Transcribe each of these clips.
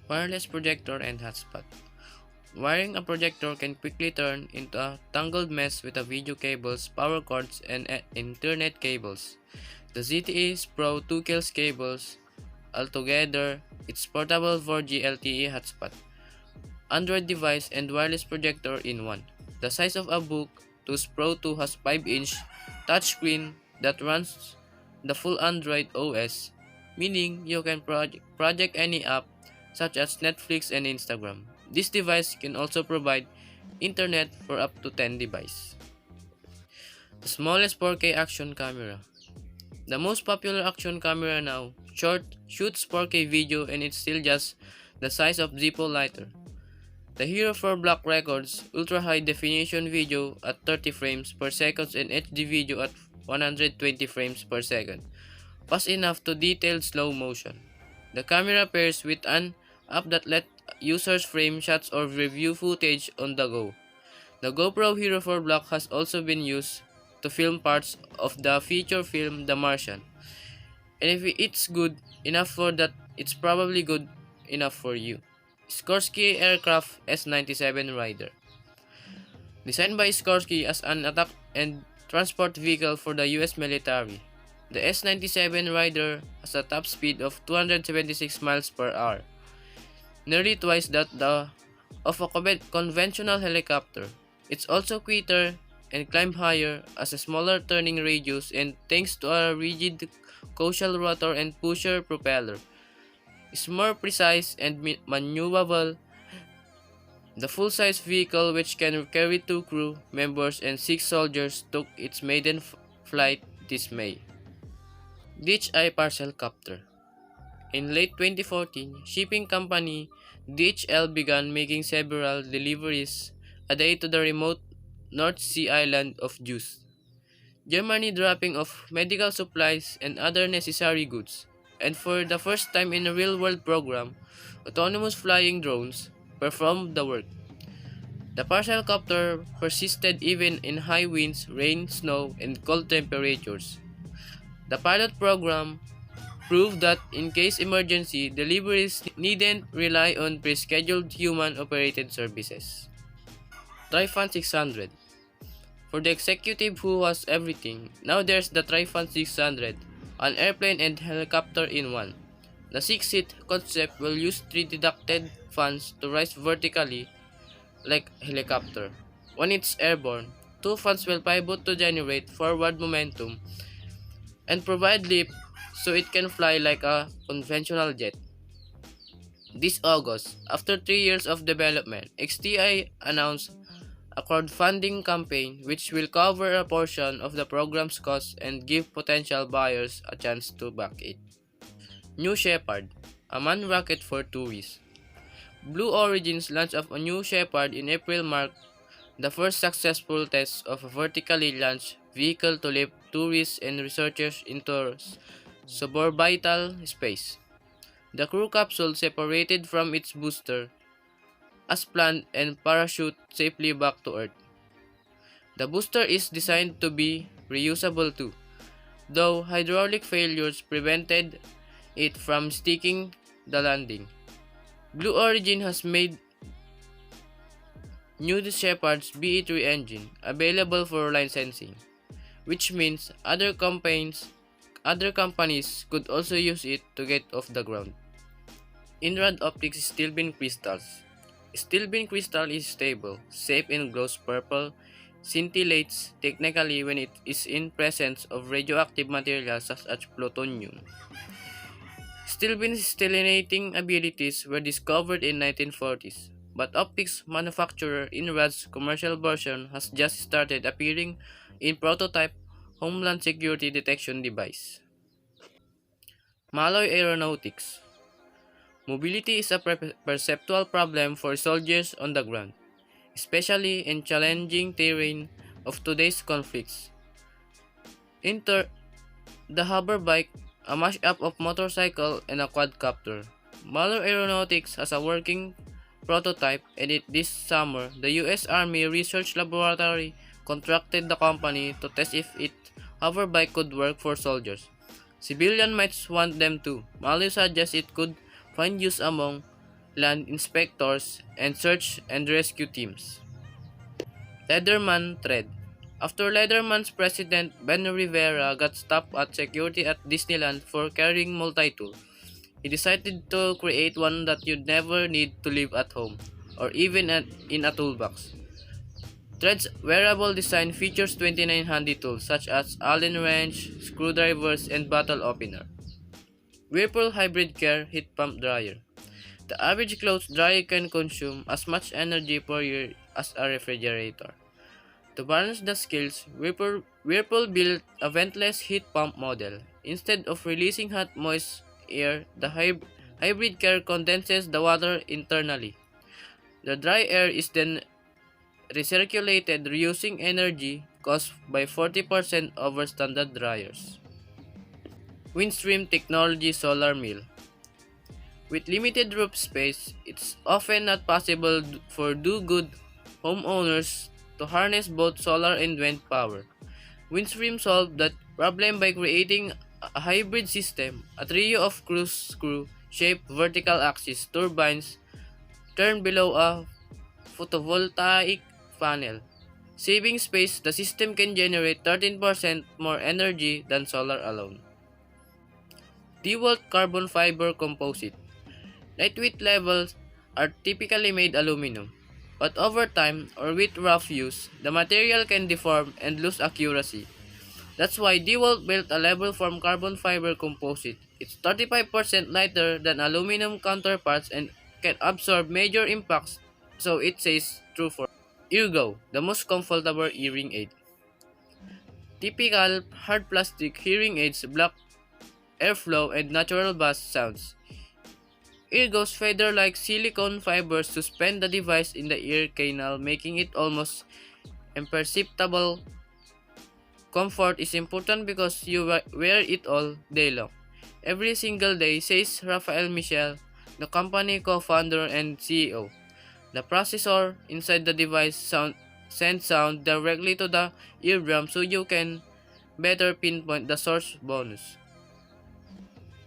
Wireless projector and hotspot. Wiring a projector can quickly turn into a tangled mess with a video cables, power cords, and internet cables. The ZTE Pro 2 kills cables. Altogether, it's portable 4G LTE hotspot, Android device, and wireless projector in one. The size of a book, TUS Pro 2 has 5-inch touchscreen that runs the full Android OS, meaning you can project any app such as Netflix and Instagram. This device can also provide internet for up to 10 devices. The smallest 4K action camera. The most popular action camera now shoots 4K video and it's still just the size of Zippo lighter. The Hero 4 Black records ultra high definition video at 30 frames per second and HD video at 120 frames per second, fast enough to detail slow motion. The camera pairs with an app that lets users frame shots or review footage on the go. The GoPro Hero 4 Black has also been used to film parts of the feature film The Martian. And if it's good enough for that, it's probably good enough for you. Skorsky Aircraft S-97 Rider. Designed by Skorsky as an attack and transport vehicle for the US military, the S-97 Rider has a top speed of 276 miles per hour, nearly twice that of a conventional helicopter. It's also quicker and climb higher as a smaller turning radius and thanks to a rigid coaxial rotor and pusher propeller. It's more precise and maneuverable. The full-size vehicle, which can carry 2 crew members and 6 soldiers, took its maiden flight this May. DHI Parcel Copter. In late 2014, shipping company DHL began making several deliveries a day to the remote North Sea island of Juice, Germany, dropping off medical supplies and other necessary goods. And for the first time in a real-world program, autonomous flying drones performed the work. The parcel copter persisted even in high winds, rain, snow, and cold temperatures. The pilot program proved that in case emergency, deliveries needn't rely on pre-scheduled human-operated services. Tryfan 600. For the executive who was everything, now there's the Tryfan 600, an airplane and helicopter in one. The 6-seat concept will use 3 deducted fans to rise vertically like a helicopter. When it's airborne, 2 fans will pivot to generate forward momentum and provide lift so it can fly like a conventional jet. This August, after 3 years of development, XTI announced a crowdfunding campaign which will cover a portion of the program's costs and give potential buyers a chance to back it. New Shepard, a manned rocket for tourists. Blue Origin's launch of a New Shepard in April marked the first successful test of a vertically launched vehicle to lift tourists and researchers into suborbital space. The crew capsule separated from its booster as planned and parachute safely back to Earth. The booster is designed to be reusable too, though hydraulic failures prevented it from sticking the landing. Blue Origin has made New Shepard's BE-3 engine available for licensing, which means other companies could also use it to get off the ground. InRad optics is steel beam crystals. Steel beam crystal is stable, safe and glows purple, scintillates technically when it is in presence of radioactive materials such as plutonium. Steel beam's stellinating abilities were discovered in 1940s, but optics manufacturer InRad's commercial version has just started appearing in prototype Homeland Security detection device. Malloy Aeronautics. Mobility is a perceptual problem for soldiers on the ground, especially in challenging terrain of today's conflicts. Enter the hover bike, a mashup of motorcycle and a quadcopter. Malloy Aeronautics has a working prototype, and this summer, the US Army Research Laboratory contracted the company to test if its hoverbike could work for soldiers. Civilians might want them to. Malloy suggests it could find use among land inspectors, and search and rescue teams. Leatherman thread. After Leatherman's president Ben Rivera got stopped at security at Disneyland for carrying multi-tool, he decided to create one that you'd never need to leave at home, or even in a toolbox. Thread's wearable design features 29 handy tools such as Allen wrench, screwdrivers, and bottle opener. Whirlpool Hybrid Care Heat Pump Dryer. The average clothes dryer can consume as much energy per year as a refrigerator. To balance the skills, Whirlpool built a ventless heat pump model. Instead of releasing hot, moist air, the hybrid care condenses the water internally. The dry air is then recirculated, reusing energy cost by 40% over standard dryers. Windstream Technology Solar Mill. With limited roof space, it's often not possible for do-good homeowners to harness both solar and wind power. Windstream solved that problem by creating a hybrid system, a trio of screw-shaped vertical axis turbines turned below a photovoltaic panel. Saving space, the system can generate 13% more energy than solar alone. DeWalt Carbon Fiber Composite. Lightweight levels are typically made aluminum, but over time or with rough use, the material can deform and lose accuracy. That's why DeWalt built a level form carbon fiber composite. It's 35% lighter than aluminum counterparts and can absorb major impacts, so it says true for Eargo, the most comfortable hearing aid. Typical hard plastic hearing aids block airflow and natural bass sounds. Eargo's feather-like silicone fibers suspend the device in the ear canal, making it almost imperceptible. Comfort is important because you wear it all day long. Every single day, says Rafael Michel, the company co-founder and CEO. The processor inside the device sends sound directly to the eardrum so you can better pinpoint the source bonus.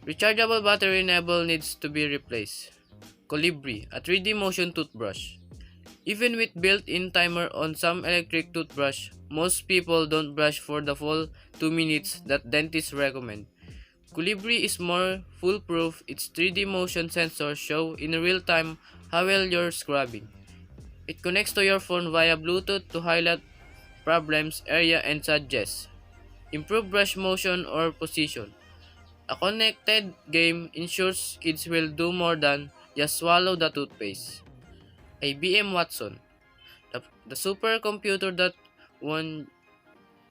Rechargeable battery never needs to be replaced. Colibri, a 3D motion toothbrush. Even with built-in timer on some electric toothbrush, most people don't brush for the full 2 minutes that dentists recommend. Colibri is more foolproof. Its 3D motion sensors show in real time how well you're scrubbing. It connects to your phone via Bluetooth to highlight problems area and suggest improve brush motion or position. A connected game ensures kids will do more than just swallow the toothpaste. IBM Watson, the supercomputer that won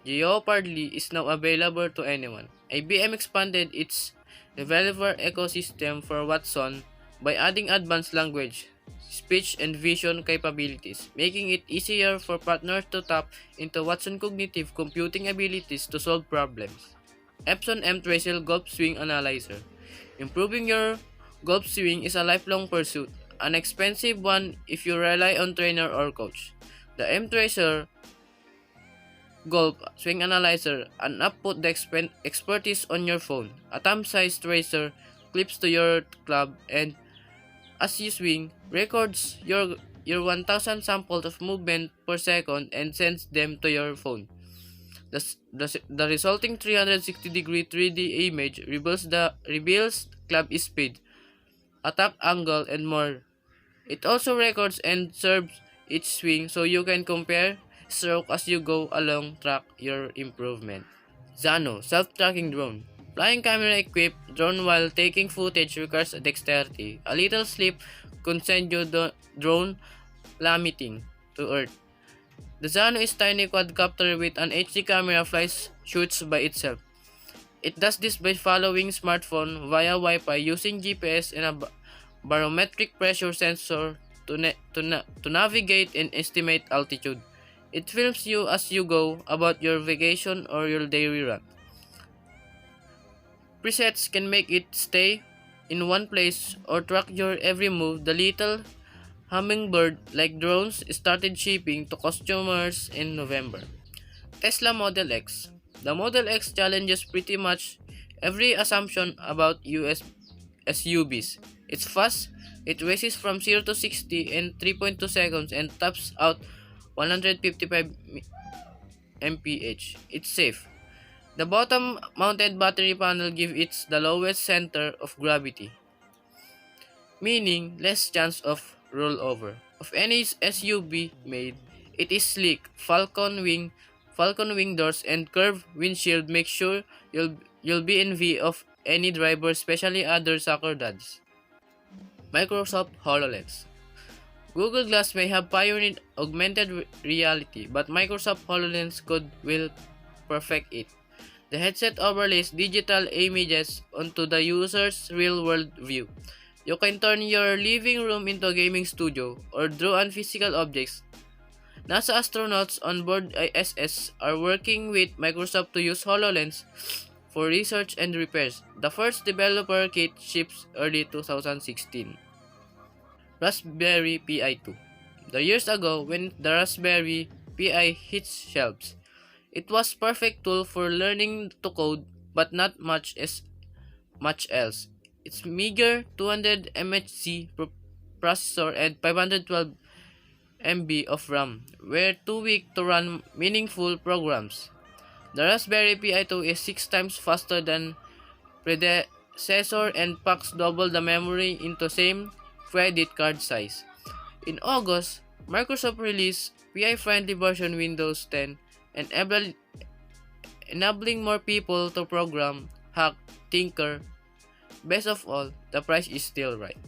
Jeopardy, is now available to anyone. IBM expanded its developer ecosystem for Watson by adding advanced language, speech, and vision capabilities, making it easier for partners to tap into Watson's cognitive computing abilities to solve problems. Epson M-Tracer Golf Swing Analyzer. Improving your golf swing is a lifelong pursuit, an expensive one if you rely on trainer or coach. The M-Tracer Golf Swing Analyzer, an app put the expertise on your phone. A thumb-sized tracer clips to your club and, as you swing, records your 1,000 samples of movement per second and sends them to your phone. The resulting 360-degree 3D image reveals club speed, attack angle, and more. It also records and serves each swing so you can compare stroke as you go along, track your improvement. Zano Self-Tracking Drone. Flying camera equipped drone while taking footage requires dexterity. A little slip could send your drone plummeting to earth. The Zano is tiny quadcopter with an HD camera shoots by itself. It does this by following smartphone via Wi-Fi using GPS and a barometric pressure sensor to navigate and estimate altitude. It films you as you go about your vacation or your daily run. Presets can make it stay in one place or track your every move. The little hummingbird-like drones started shipping to customers in November. Tesla Model X. The Model X challenges pretty much every assumption about US SUVs. It's fast, It races from 0 to 60 in 3.2 seconds and tops out 155 mph. It's safe. The bottom-mounted battery panel gives it the lowest center of gravity, meaning less chance of rollover. Of any SUV made, it is sleek. Falcon wing doors and curved windshield make sure you'll be in view of any driver, especially other soccer dads. Microsoft HoloLens. Google Glass may have pioneered augmented reality, but Microsoft HoloLens will perfect it. The headset overlays digital images onto the user's real-world view. You can turn your living room into a gaming studio or draw on physical objects. NASA astronauts on board ISS are working with Microsoft to use HoloLens for research and repairs. The first developer kit ships early 2016. Raspberry Pi 2. The years ago when the Raspberry Pi hit shelves, it was perfect tool for learning to code but not much else. Its meager 200 MHz processor and 512 MB of RAM were too weak to run meaningful programs. The Raspberry Pi 2 is 6 times faster than predecessor and packs double the memory into same credit card size. In August, Microsoft released PI-friendly version Windows 10 and enabling more people to program, hack, tinker. Best of all, the price is still right.